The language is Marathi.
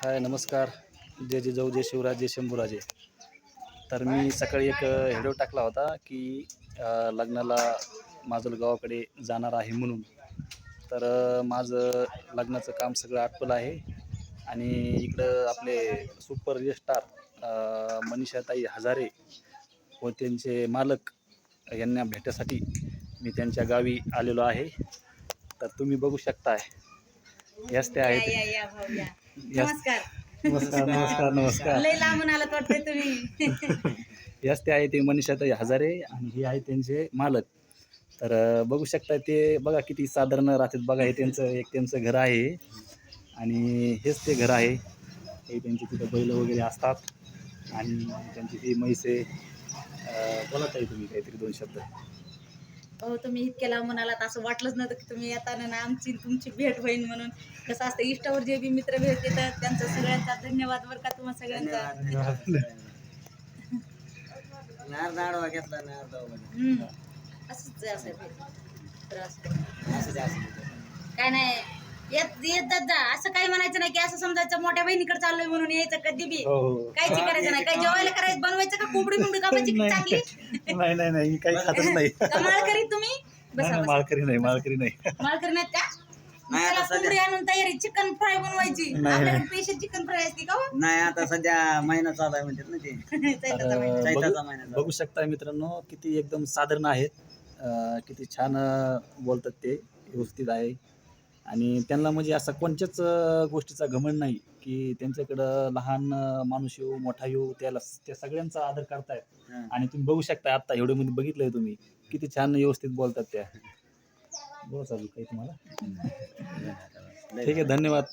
हाय नमस्कार. जय जिजाऊ जय शिवराज जय शंभूराजे. तर मी सकाळी एक व्हिडिओ टाकला होता की लग्नाला माझं गावाकडे जाणार आहे म्हणून. तर माझं लग्नाचं काम सगळं आटपलं आहे आणि इकडं आपले सुपर स्टार मनीषाताई हजारे व त्यांचे मालक यांना भेटायसाठी मी त्यांच्या गावी आलेलो आहे. तर तुम्ही बघू शकताय. यस ते या आहेत. या या भाऊ या. यस. नमस्कार. नमस्कार नमस्कार नमस्कार. लय लांबून आलात वाटतंय तुम्ही. यस ते आहे ते मनीषाताई हजारे आणि हे आहे त्यांचे मालक. तर बघू शकता ते बघा किती साधारण राहतात बघा. हे त्यांचं घर आहे आणि हेच ते घर आहे. हे त्यांचे तिथं बैल वगैरे असतात आणि त्यांची ती म्हैस आहे. बोलत आहे तुम्ही काहीतरी 2 शब्द. हो तुम्ही इतक्या लांबून आलात असं वाटलंच नव्हतं की तुम्ही येताना ना आमची तुमची भेट होईल म्हणून. कसं असतं इष्टावर जे बी मित्र भेट येतात त्यांचा सगळ्यांचा धन्यवाद बरं का तुम्हा सगळ्यांचा. असंच असं तर काय नाही येत जा असं काही म्हणायचं नाही की असं समजायचं मोठ्या बहिणीकडे चाललोय म्हणून यायचं कधी बी. काहीच करायचं नाही. काय जेवायला करायचं बनवायचं का कोंबडी कापायची चांगली. नाही नाही नाही काही खातच नाही. माळकरी तुम्ही माळकरी नाही माळकरी नाहीत का? त्याला कोंबडी आणून तयारी चिकन फ्राय बनवायची. आपल्याकडे स्पेशल चिकन फ्राय असते का? नाही आता सध्या महिना चालू आहे म्हणतात ना ते चैताचा महिना. चैताचा महिना बघू शकता मित्रांनो किती एकदम साधारण आहेत. किती छान बोलतात ते. व्यवस्थित आहे आणि त्यांना म्हणजे असा कोणत्याच गोष्टीचा घमंड नाही की त्यांच्याकडं लहान माणूस येऊ मोठा येऊ त्या सगळ्यांचा आदर करतायत. आणि तुम्ही बघू शकता आता व्हिडिओमध्ये बघितलंय तुम्ही किती छान व्यवस्थित बोलतात त्या. बोला चालू काही तुम्हाला. ठीक आहे धन्यवाद.